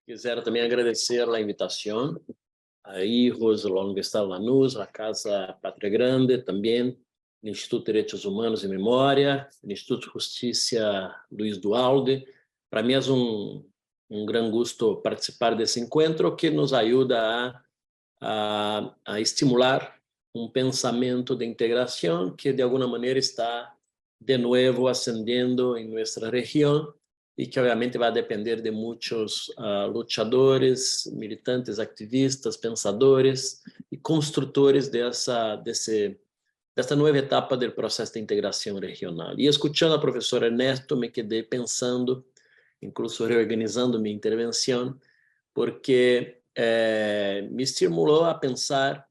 Quisiera también agradecer la invitación a hijos de la Universidad de Lanús, a Casa Pátria Grande, también el Instituto de Derechos Humanos y Memoria, el Instituto de Justicia Luiz Dualde. Para mí es un gran gusto participar de ese encuentro que nos ayuda a estimular un pensamiento de integración que de alguna manera está de nuevo ascendiendo en nuestra región y que obviamente va a depender de muchos luchadores, militantes, activistas, pensadores y constructores de esta nueva etapa del proceso de integración regional. Y escuchando a profesora Ernesto, me quedé pensando, incluso reorganizando mi intervención, porque me estimuló a pensar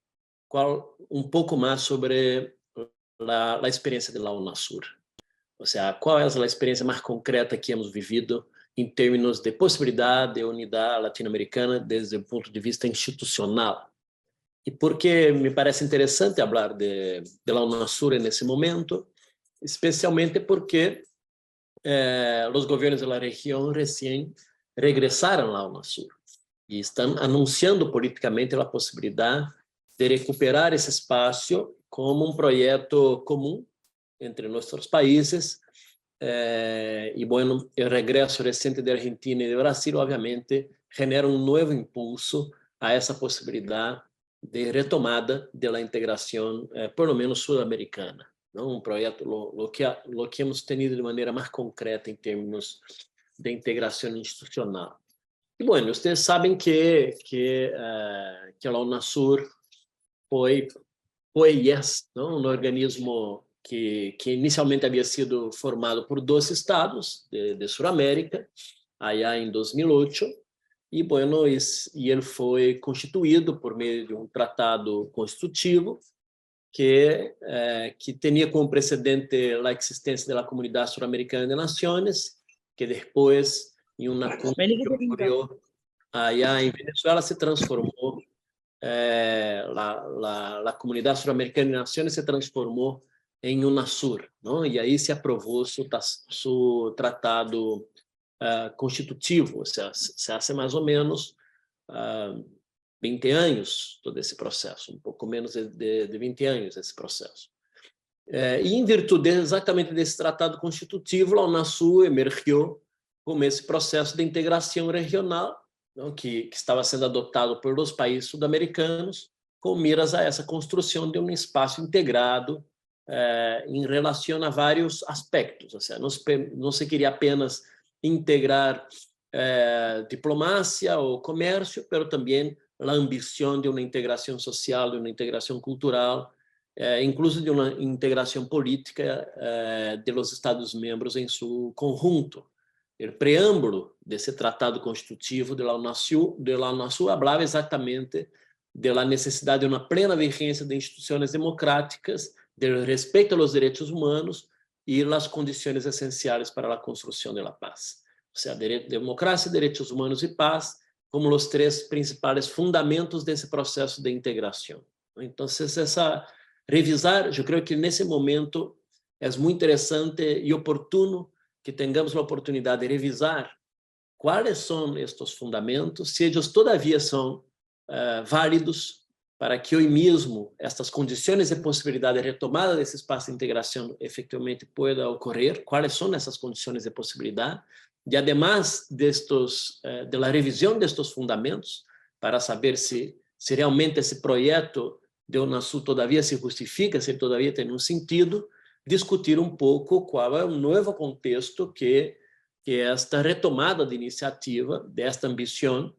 un poco más sobre la experiencia de la UNASUR. O sea, ¿cuál es la experiencia más concreta que hemos vivido en términos de posibilidad de unidad latinoamericana desde el punto de vista institucional? ¿Y por qué me parece interesante hablar de la UNASUR en ese momento? Especialmente porque los gobiernos de la región recién regresaron a la UNASUR y están anunciando políticamente la posibilidad de recuperar ese espacio como un proyecto común entre nuestros países. Y bueno, el regreso reciente de Argentina y de Brasil obviamente genera un nuevo impulso a esa posibilidad de retomada de la integración, por lo menos sudamericana, ¿no? Un proyecto, lo que hemos tenido de manera más concreta en términos de integración institucional. Y bueno, ustedes saben que la UNASUR fue y es, ¿no? Un organismo que inicialmente había sido formado por 2 estados de Sudamérica, allá en 2008, y bueno, y él fue constituido por medio de un tratado constitutivo que tenía como precedente la existencia de la Comunidad Suramericana de Naciones, que después, en una cumbre que ocurrió allá en Venezuela, se transformó. La Comunidad Suramericana de Naciones se transformó en UNASUR, ¿no? Y ahí se aprobó su tratado constitutivo, o sea, se hace más o menos 20 años todo esse processo, um pouco menos de 20 anos esse processo. E em virtude exatamente desse tratado constitutivo, a UNASUR emergiu como esse processo de integração regional, não, que estava sendo adotado por os países sul-americanos, com miras a essa construção de um espaço integrado em relação a vários aspectos. Ou seja, não se queria apenas integrar diplomacia ou comércio, mas também a ambição de uma integração social, de uma integração cultural, incluso de uma integração política de los Estados-membros em seu conjunto. O preâmbulo desse tratado constitutivo de la UNASUR falava exatamente da necessidade de uma plena vigência de instituições democráticas, do respeito aos direitos humanos e as condições essenciais para a construção da paz. Ou seja, democracia, direitos humanos e paz como os 3 principais fundamentos desse processo de integração. Então, revisar, eu creio que nesse momento é muito interessante e oportuno que tenhamos a oportunidade de revisar quais são estes fundamentos, se eles todavia são válidos para que hoje mesmo estas condições de possibilidade de retomada desse espaço de integração efetivamente pueda ocorrer, quais são essas condições de possibilidade, e además de la revisão destes fundamentos, para saber se realmente esse projeto de UNASUR todavia se justifica, se todavia tem um sentido, discutir um pouco qual é o novo contexto que esta retomada de iniciativa, desta ambição,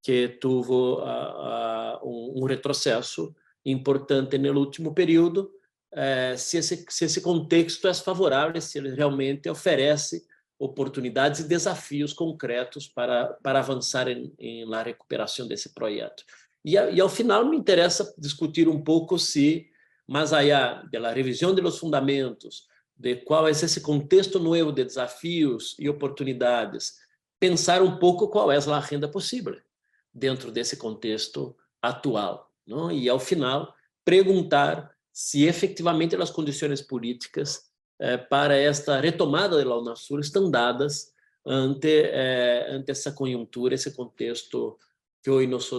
que teve um retrocesso importante no último período, se esse contexto é favorável, se ele realmente oferece oportunidades e desafios concretos para avançar em la recuperação desse projeto. E ao final me interessa discutir um pouco se, mais allá da revisão dos fundamentos, de qual é esse contexto novo de desafios e oportunidades, pensar um pouco qual é a agenda possível dentro desse contexto atual, não? E ao final perguntar se efetivamente as condições políticas para esta retomada da UNASUR estão dadas ante essa conjuntura, esse contexto que hoje nós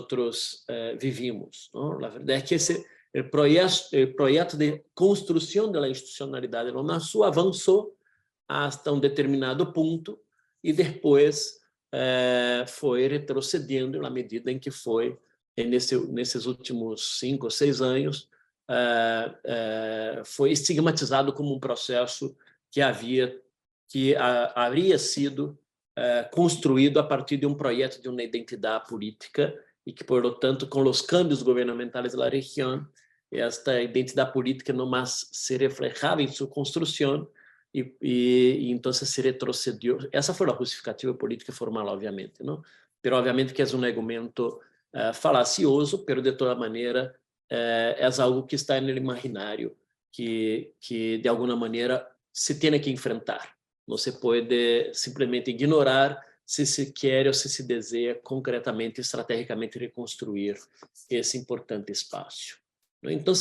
vivimos, não? A verdade é que o projeto de construção da institucionalidade da Unasul avançou até um determinado ponto e depois foi retrocedendo na medida em que foi, nesses últimos 5 ou 6 anos, foi estigmatizado como um processo que havia sido construído a partir de um projeto de uma identidade política e que, por lo tanto, com os cambios governamentais da região, esta identidade política não mais se reflejava em sua construção e então se retrocedeu. Essa foi a justificativa política formal, obviamente, não? Mas, obviamente, que é um argumento falacioso, mas, de toda maneira, é algo que está no imaginário, que de alguma maneira se tem que enfrentar. Não se pode simplesmente ignorar se se quer ou se se deseja concretamente, estrategicamente reconstruir esse importante espaço. Então,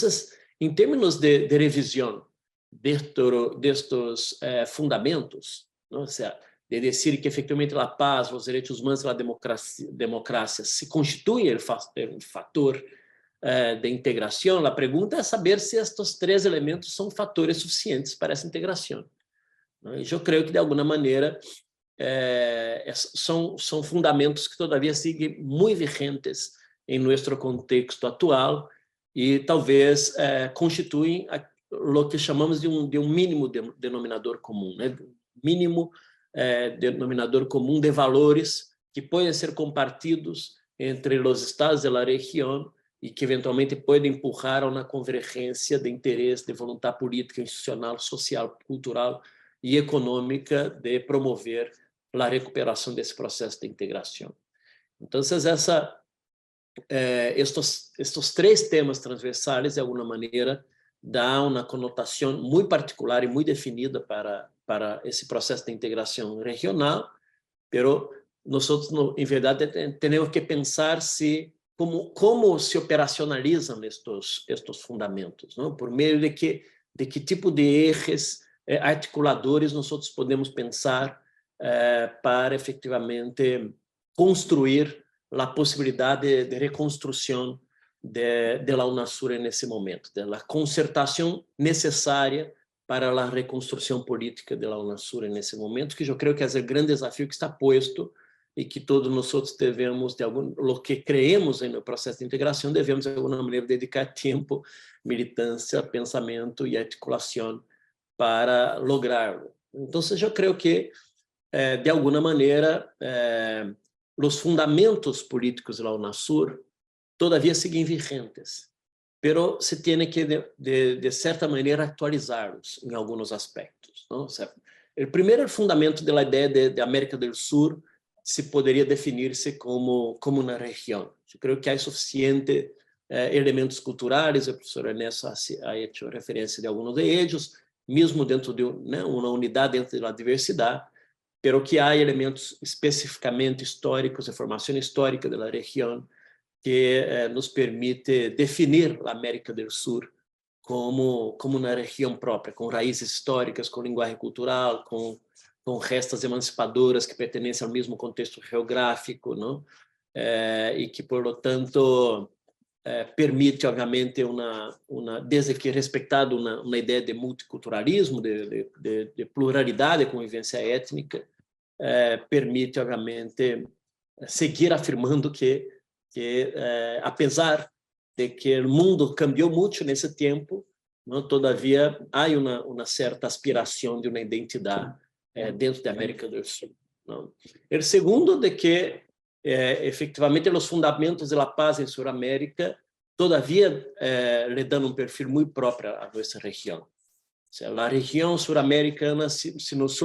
em termos de revisão destes fundamentos, não? De dizer que efetivamente a paz, os direitos humanos e a democracia se constituem um fator de integração, a pergunta é saber se estes 3 elementos são fatores suficientes para essa integração. Eu creio que, de alguma maneira, são fundamentos que, todavia, seguem muito vigentes em nosso contexto atual e, talvez, constituem o que chamamos de um mínimo denominador comum, né? Mínimo denominador comum de valores que podem ser compartidos entre os estados da região e que, eventualmente, podem empurrar a uma convergência de interesse, de vontade política, institucional, social, cultural e econômica de promover a recuperação desse processo de integração. Então, estes 3 temas transversais, de alguma maneira, dão uma conotação muito particular e muito definida para esse processo de integração regional, mas nós, em verdade, temos que pensar como se operacionalizam estes fundamentos, não? Por meio de que tipo de eixos articuladores nós podemos pensar para efetivamente construir a possibilidade de reconstrução da Unasur nesse momento, da concertação necessária para a reconstrução política da Unasur nesse momento, que eu creio que é o grande desafio que está posto e que todos nós devemos, o que creemos no processo de integração, devemos, de alguma maneira, dedicar tempo, militância, pensamento e articulação para lograrlo. Então, eu creio que, de alguma maneira, os fundamentos políticos da Unasur todavia seguem vigentes, pero se tem que, de certa maneira, atualizá-los em alguns aspectos, não? O primeiro fundamento da ideia de América do Sul se poderia definir-se como uma região. Eu creio que há suficiente elementos culturais, o professor Ernesto ha feito referência de alguns de eles, mesmo dentro de uma unidade dentro da diversidade, pero que há elementos especificamente históricos, de formação histórica da região, que nos permite definir a América do Sul como uma região própria, com raízes históricas, com linguagem cultural, com restas emancipadoras que pertencem ao mesmo contexto geográfico, não? E que, por lo tanto, permite, obviamente, desde que respeitado uma ideia de multiculturalismo, de pluralidade, de convivência étnica, permite, obviamente, seguir afirmando que apesar de que o mundo cambiou muito nesse tempo, não, todavia há uma certa aspiração de uma identidade dentro da América do Sul. Não? O segundo, de que efetivamente os fundamentos da paz em Sudamérica todavia lhe dão um perfil muito próprio a nossa região. A região sul-americana, se nós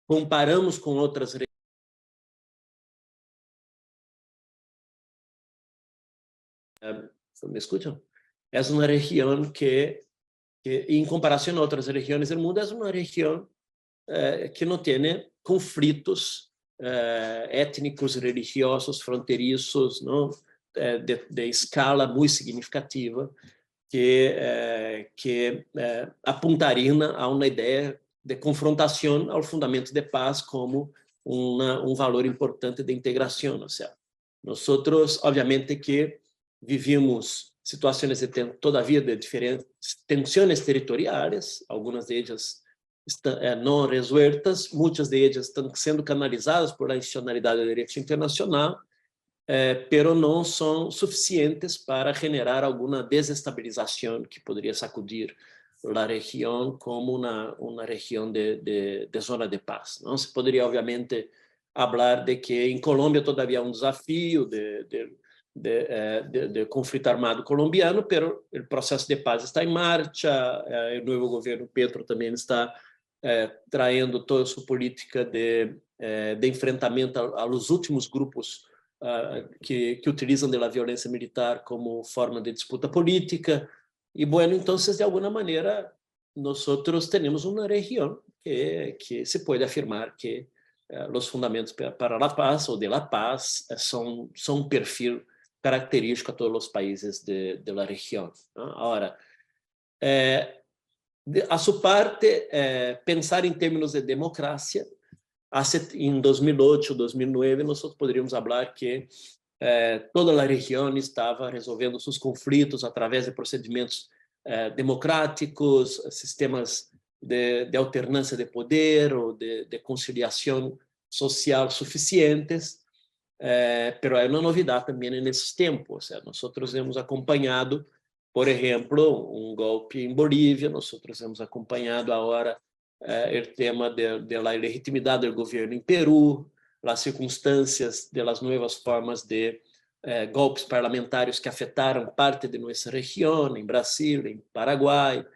comparamos com outras regiões, ¿me escuchan? É uma região que, em comparação a outras regiões do mundo, é uma região que não tem conflitos étnicos, religiosos, fronteiriços, não? De escala muito significativa, que apontariam a uma ideia de confrontação ao fundamento de paz como valor importante de integração. Ou seja, nós, obviamente, que vivimos situações todavia de diferentes tensões territoriais, algumas delas estão não resueltas, muitas delas estão sendo canalizadas por a institucionalidade do direito internacional, pero não são suficientes para generar alguma desestabilização que poderia sacudir a região como uma região de zona de paz. Não se poderia, obviamente, falar de que em Colômbia todavia há desafio de conflito armado colombiano, pero o processo de paz está em marcha, o novo governo Petro também está trazendo toda a sua política de enfrentamento aos últimos grupos que utilizam da violência militar como forma de disputa política. E, bueno, então, de alguma maneira, nós temos uma região que se pode afirmar que os fundamentos para a paz ou de la paz são um perfil característico a todos os países da região. Agora, a sua parte, pensar em termos de democracia, em 2008, 2009, nós poderíamos falar que toda a região estava resolvendo seus conflitos através de procedimentos democráticos, sistemas de alternância de poder ou de conciliação social suficientes, pero é uma novidade também nesses tempos. Nós temos acompanhado, por exemplo, golpe em Bolívia, nós temos acompanhado agora o tema da legitimidade do governo em Peru, as circunstâncias das novas formas de golpes parlamentares que afetaram parte de nossa região, em Brasil, em Paraguai.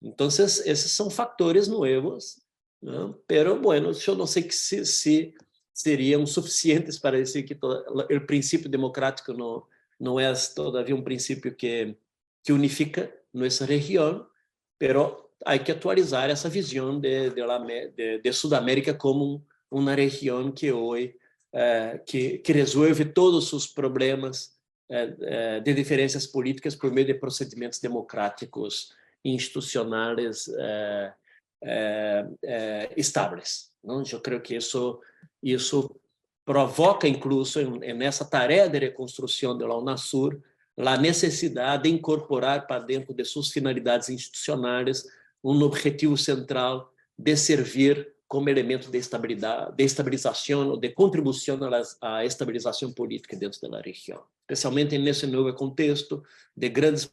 Então, esses são fatores novos, ¿no? Pero, bueno, eu não sei se seriam suficientes para dizer que o princípio democrático não é todavia princípio que unifica nossa região, pero há que atualizar essa visão de Sudamérica como uma região que hoje que resolve todos os problemas de diferenças políticas por meio de procedimentos democráticos institucionais estáveis. Não? Eu creio que isso provoca, incluso, nessa tarefa de reconstrução da UNASUR, a necessidade de incorporar para dentro de suas finalidades institucionais objetivo central de servir como elemento de estabilização ou de contribuição à estabilização política dentro da região, especialmente nesse novo contexto de grandes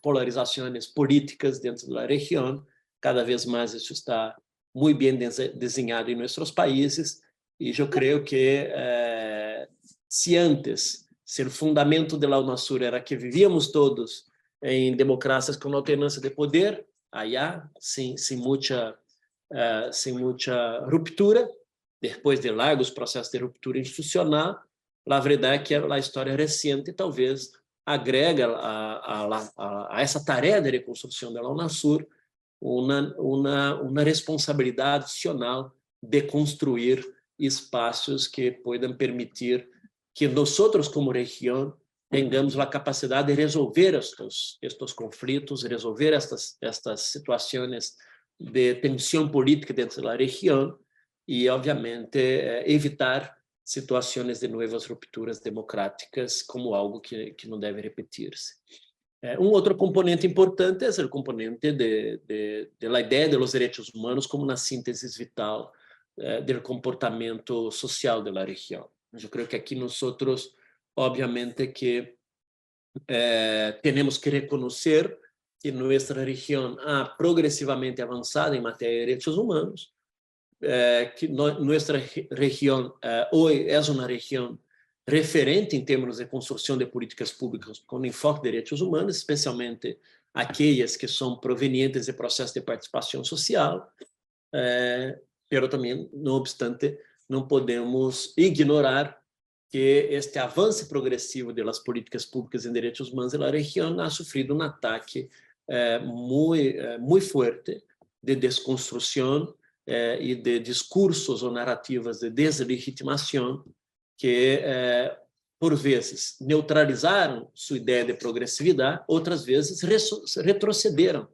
polarizações políticas dentro da região. Cada vez mais isso está muito bem desenhado em nossos países, e eu creio que se o fundamento da UNASUR era que vivíamos todos em democracias com alternância de poder, allá, sem muita ruptura, depois de largos processos de ruptura institucional, a verdade é que a história recente talvez agrega a essa tarefa de reconstrução da UNASUR uma responsabilidade adicional de construir espaços que possam permitir que nós, como região, tenhamos a capacidade de resolver estes conflitos, resolver estas situações de tensão política dentro da região e, obviamente, evitar situações de novas rupturas democráticas como algo que não deve repetir-se. Outro componente importante é o componente da ideia dos direitos humanos como uma síntese vital do comportamento social da região. Eu creio que aqui nós, obviamente, que temos que reconhecer que nossa região ha progressivamente avançado em matéria de direitos humanos, que nossa região hoje é uma região referente em termos de construção de políticas públicas com enfoque de direitos humanos, especialmente aquelas que são provenientes de processos de participação social, mas também, não obstante, não podemos ignorar que este avanço progressivo das políticas públicas em direitos humanos na região ha sofrido ataque muito forte de desconstrução e de discursos ou narrativas de deslegitimação que, por vezes, neutralizaram sua ideia de progressividade, outras vezes retrocederam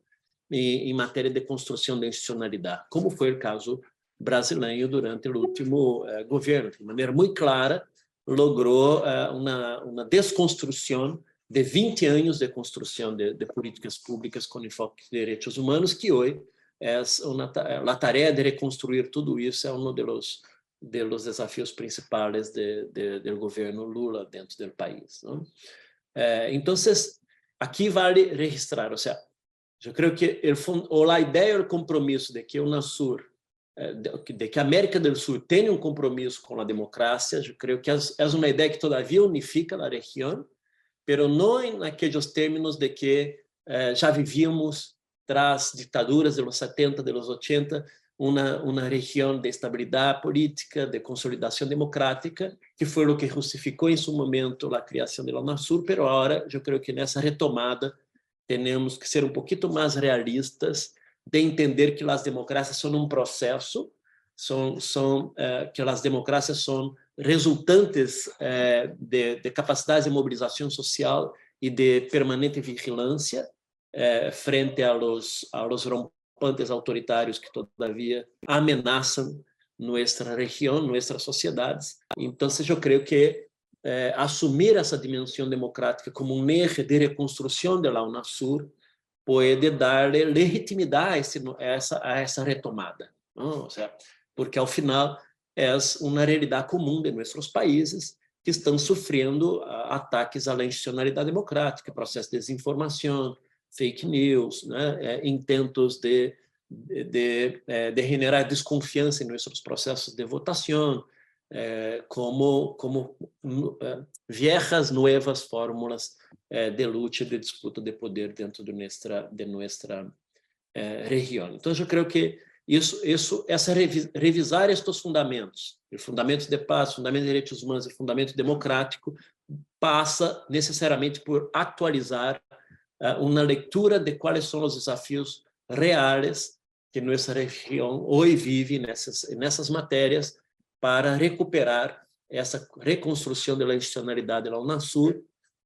em matéria de construção da institucionalidade, como foi o caso brasileiro durante o último governo. De maneira muito clara, logrou uma desconstrução de 20 anos de construção de políticas públicas com enfoque de direitos humanos, que hoje a tarefa de reconstruir tudo isso é um dos desafios principais do governo Lula dentro do país, não? Então, aqui vale registrar, ou seja, eu creio que a ideia e o compromisso de que o UNASUR, de que a América do Sul tenha um compromisso com a democracia, eu creio que é uma ideia que todavia unifica a região, mas não naqueles termos de que já vivíamos tras ditaduras dos 70, dos 80, uma região de estabilidade política, de consolidação democrática, que foi o que justificou em seu momento a criação da UNASUR, mas agora eu creio que nessa retomada temos que ser um pouquinho mais realistas de entender que as democracias são um processo, que as democracias são resultantes de capacidades de mobilização social e de permanente vigilância frente aos rompantes autoritários que todavia ameaçam nossa região, nossas sociedades. Então, eu creio que assumir essa dimensão democrática como um eixo de reconstrução da UNASUR pode dar legitimidade a essa retomada, não? Ou seja, porque, ao final, é uma realidade comum de nossos países que estão sofrendo ataques à institucionalidade democrática, processo de desinformação, fake news, né? Intentos de generar desconfiança em nossos processos de votação, como viejas novas fórmulas de luta, de disputa de poder dentro de nossa região. Então, eu creio que revisar estes fundamentos, o fundamento de paz, o fundamento de direitos humanos e o fundamento democrático, passa necessariamente por atualizar uma leitura de quais são os desafios reais que nossa região hoje vive nessas matérias, para recuperar essa reconstrução da institucionalidade da UNASUR,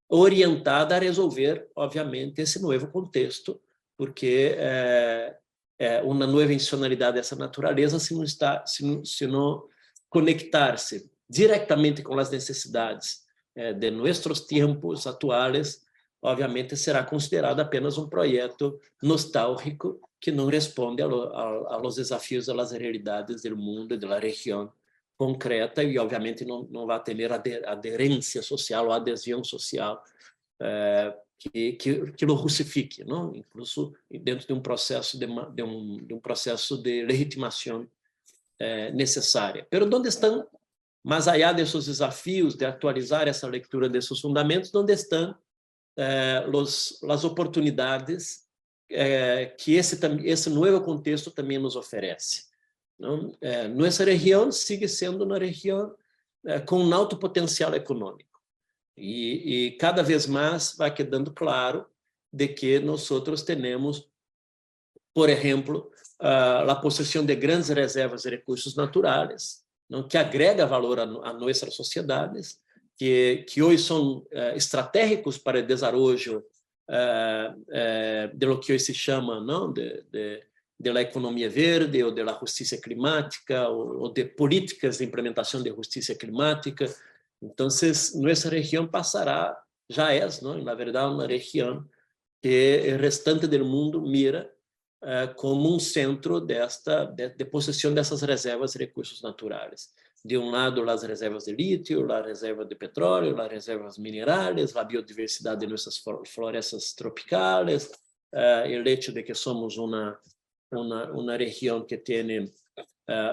orientada a resolver, obviamente, esse novo contexto, porque uma nova institucionalidade dessa natureza, se não conectar-se diretamente com as necessidades de nossos tempos atuais, obviamente será considerado apenas um projeto nostálgico que não responde aos desafios das realidades do mundo e da região concreta, e obviamente não vai ter aderência social ou adesão social que o justifique, não? Incluso dentro de um processo de processo de legitimação necessária. Mas onde estão, mais allá desses desafios de atualizar essa leitura desses fundamentos, onde estão as oportunidades que esse novo contexto também nos oferece, não? Nossa região sigue sendo uma região com um alto potencial econômico e cada vez mais vai quedando claro de que nós temos, por exemplo, a possessão de grandes reservas de recursos naturais, não? Que agrega valor a nossas sociedades, que hoje são estratégicos para o desenvolvimento de lo que hoje se chama, não, da economia verde, ou da justiça climática, ou de políticas de implementação de justiça climática. Então, nossa região passará, já é, não, na verdade, uma região que o restante do mundo mira como um centro de possessão dessas reservas de recursos naturais. De um lado, as reservas de lítio, as reservas de petróleo, as reservas minerais, a biodiversidade de nossas florestas tropicais, o hecho de que somos uma região que tem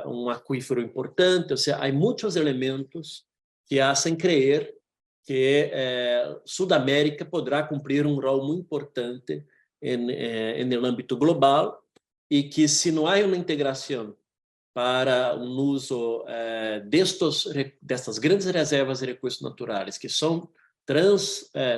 um aquífero importante, ou seja, há muitos elementos que fazem crer que Sudamérica poderá cumprir um rol muito importante no âmbito global, e que, se não há uma integração para um uso destas grandes reservas de recursos naturais, que são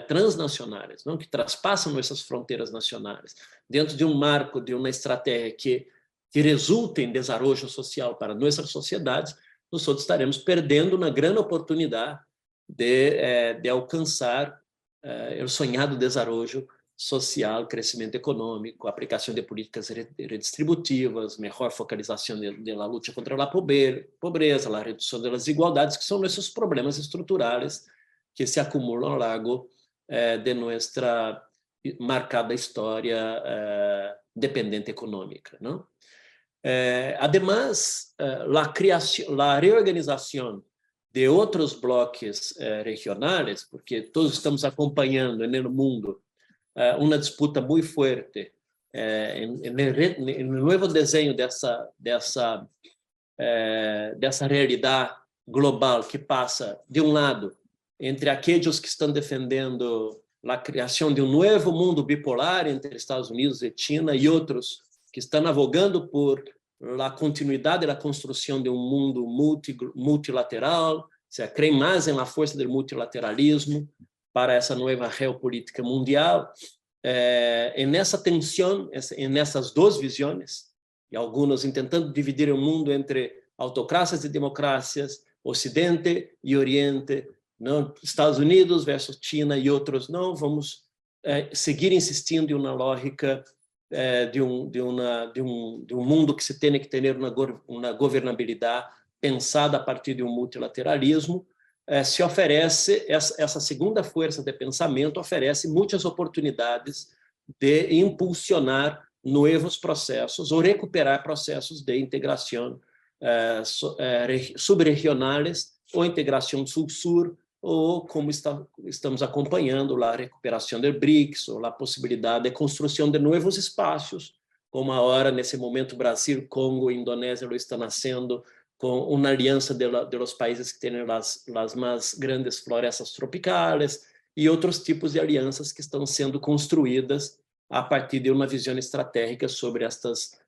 transnacionais, não? Que traspassam nossas fronteiras nacionais, dentro de um marco, de uma estratégia que resulte em desenvolvimento social para nossas sociedades, nós estaremos perdendo uma grande oportunidade de alcançar o sonhado desenvolvimento social, crescimento econômico, aplicação de políticas redistributivas, melhor focalização da luta contra a pobreza, a redução das desigualdades, que são esses problemas estruturais que se acumulam ao largo de nossa marcada história dependente econômica, não? Además, a reorganização de outros bloques regionais, porque todos estamos acompanhando no mundo uma disputa muito forte no novo desenho dessa realidade global que passa, de um lado, entre aqueles que estão defendendo a criação de um novo mundo bipolar entre Estados Unidos e China e outros que estão avogando por a continuidade da construção de um mundo multilateral, creem mais na força do multilateralismo para essa nova geopolítica mundial. Nessa tensão, nessas duas visões, e alguns tentando dividir o mundo entre autocracias e democracias, Ocidente e Oriente, não, Estados Unidos versus China e outros não, vamos seguir insistindo em uma lógica de um mundo que se tem que ter uma governabilidade pensada a partir de um multilateralismo. Se oferece, essa segunda força de pensamento oferece muitas oportunidades de impulsionar novos processos ou recuperar processos de integração subregionais ou integração sul-sur, ou como estamos acompanhando a recuperação do BRICS, ou a possibilidade de construção de novos espaços, como agora, nesse momento, Brasil, Congo e Indonésia lo estão nascendo, com uma aliança de los países que têm as mais grandes florestas tropicais e outros tipos de alianças que estão sendo construídas a partir de uma visão estratégica sobre essas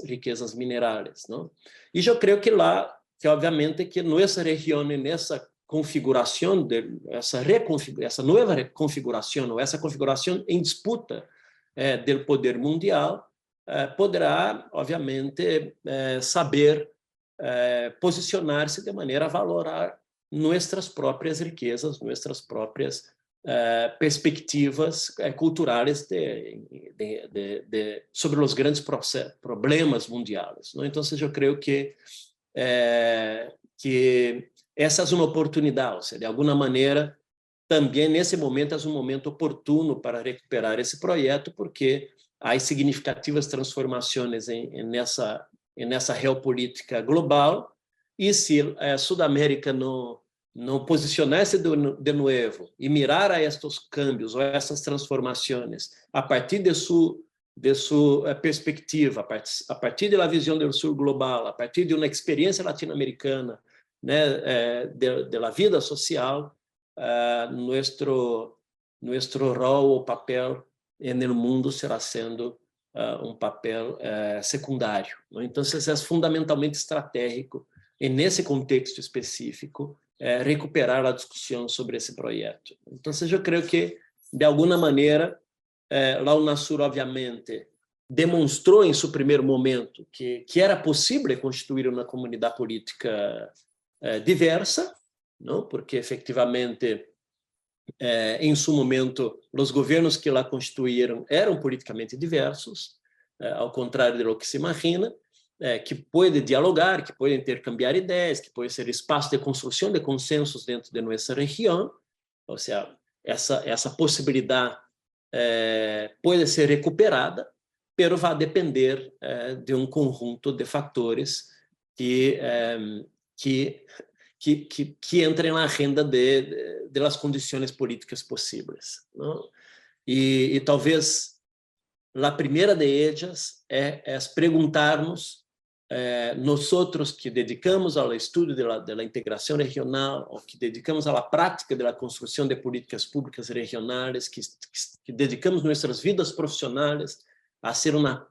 riquezas minerais, não? E eu creio que obviamente que nessa região e nessa configuração essa nova configuração ou essa configuração em disputa do poder mundial poderá, obviamente, saber posicionar-se de maneira a valorar nossas próprias riquezas, nossas próprias perspectivas culturais sobre os grandes problemas mundiais, não? Então, eu creio que essa é uma oportunidade, ou seja, de alguma maneira, também nesse momento é um momento oportuno para recuperar esse projeto, porque há significativas transformações nessa geopolítica global, e se a Sudamérica não posicionar-se de novo e mirar a estes câmbios ou essas transformações a partir de sua perspectiva, a partir da visão do sul global, a partir de uma experiência latino-americana, né, da vida social, nosso rol ou papel no mundo será sendo um papel secundário, não? Então, é fundamentalmente estratégico, e nesse contexto específico, recuperar a discussão sobre esse projeto. Então, eu creio que, de alguma maneira, a Unasur, obviamente, demonstrou em seu primeiro momento que era possível constituir uma comunidade política diversa, não? Porque, efetivamente, em seu momento, os governos que lá constituíram eram politicamente diversos, ao contrário do que se imagina, que pode dialogar, que pode intercambiar ideias, que pode ser espaço de construção de consensos dentro de nossa região. Ou seja, essa possibilidade pode ser recuperada, mas vai depender de um conjunto de fatores que entrem na agenda de las condições políticas possíveis, não? E talvez a primeira de elas é perguntar-nos, nós que dedicamos ao estudo da integração regional, ou que dedicamos à prática da construção de políticas públicas regionais, que dedicamos nossas vidas profissionais a ser uma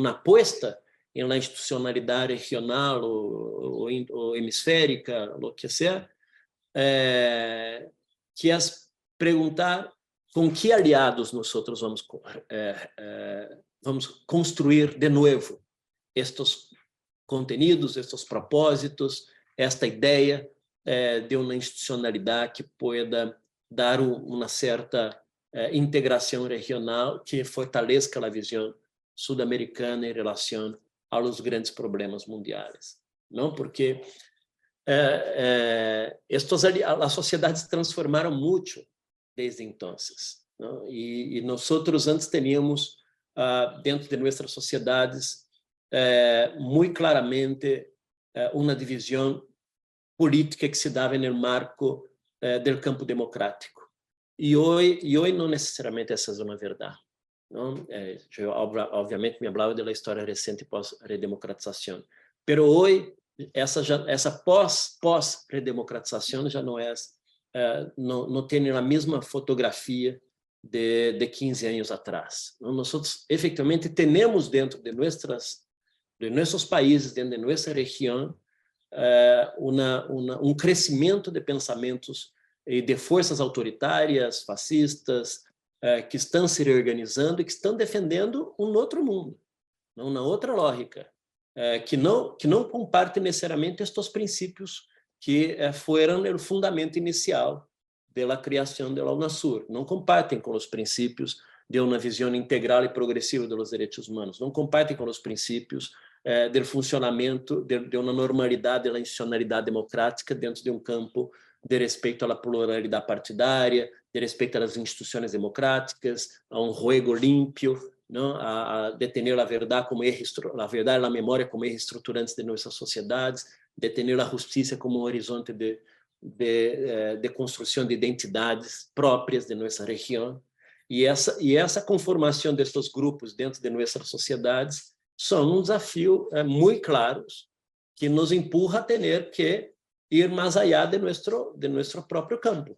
aposta em la institucionalidade regional ou hemisférica, o que seja, que é perguntar com que aliados nós vamos construir de novo estes contenidos, estes propósitos, esta ideia de uma institucionalidade que pueda dar uma certa integração regional que fortaleça a visão sul-americana em relação aos grandes problemas mundiais. Não? Porque as sociedades se transformaram muito desde então. E nós antes teníamos, dentro de nossas sociedades, muito claramente uma divisão política que se dava no marco do campo democrático. E hoje não necessariamente essa é uma verdade. Não? Eu, obviamente, me falava da história recente pós-redemocratização. Mas hoje, essa pós-redemocratização já não é, não tem a mesma fotografia de 15 anos atrás. Nós, efetivamente, temos dentro de nossos países, dentro de nossa região, um crescimento de pensamentos e de forças autoritárias, fascistas, que estão se reorganizando e que estão defendendo um outro mundo, uma outra lógica, que não comparte necessariamente estes princípios que foram o fundamento inicial da criação da Unasur. Não compartem com os princípios de uma visão integral e progressiva dos direitos humanos, não compartem com os princípios do funcionamento de uma normalidade da institucionalidade democrática dentro de um campo de respeito à pluralidade partidária, de respeito às instituições democráticas, a um juego limpio, não? A detener a verdade como a verdade e a memória como ejes estruturantes de nossas sociedades, detener a justiça como um horizonte de construção de identidades próprias de nossa região. E essa conformação destes grupos dentro de nossas sociedades são um desafio muito claro que nos empurra a ter que ir mais allá de nosso próprio campo.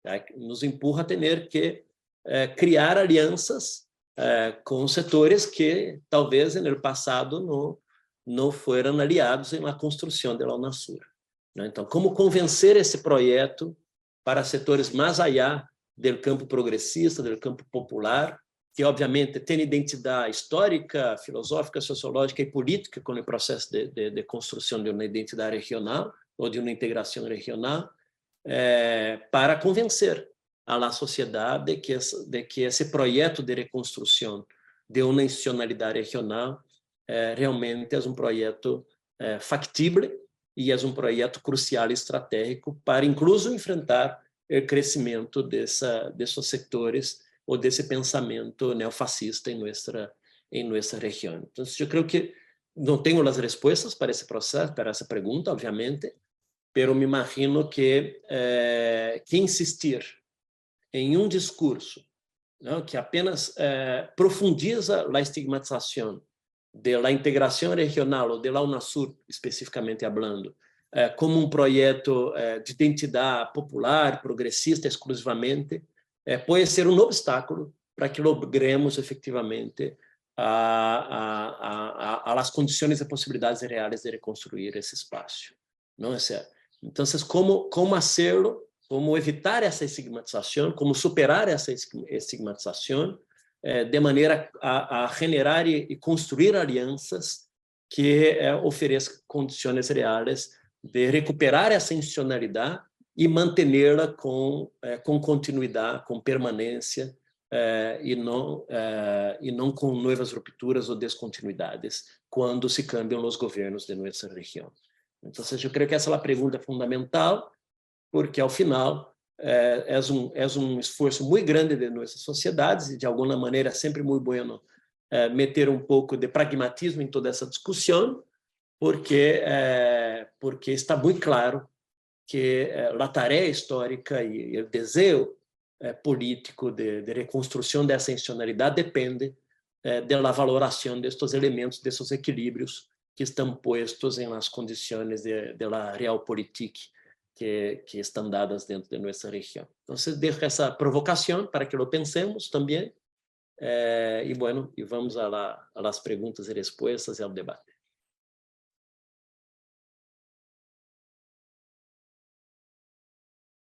Tá? Nos empurra a ter que criar alianças com setores que talvez no passado não foram aliados na construção da Unasur. Né? Então, como convencer esse projeto para setores mais allá do campo progressista, do campo popular, que obviamente tem identidade histórica, filosófica, sociológica e política com o processo de construção de uma identidade regional ou de uma integração regional, para convencer a sociedade de que esse projeto de reconstrução de uma institucionalidade regional realmente é um projeto factível e é um projeto crucial e estratégico para, incluso, enfrentar o crescimento desses setores ou desse pensamento neofascista em nossa região. Então, eu creio que não tenho as respostas para esse processo, para essa pergunta, obviamente, mas me imagino que insistir em um discurso, não, que apenas profundiza a estigmatização da integração regional ou da Unasur, especificamente falando, como um projeto de identidade popular, progressista exclusivamente, pode ser um obstáculo para que logremos efetivamente as condições e possibilidades reais de reconstruir esse espaço. Não é certo? Então, como fazê-lo, como evitar essa estigmatização, como superar essa estigmatização, de maneira a generar e construir alianças que ofereçam condições reais de recuperar essa institucionalidade e mantê-la com continuidade, com permanência, e não com novas rupturas ou descontinuidades quando se cambiam os governos de nossa região. Então, eu creio que essa é a pergunta fundamental, porque, ao final, é um esforço muito grande de nossas sociedades e, de alguma maneira, é sempre muito bom meter um pouco de pragmatismo em toda essa discussão, porque está muito claro que a tarefa histórica e o desejo político de reconstrução dessa institucionalidade depende da valoração destes elementos, desses equilíbrios que estão postos em las condições da realpolitik que estão dadas dentro de nossa região. Então, deixo essa provocação para que lo pensemos também, e vamos a las perguntas e respostas e ao debate.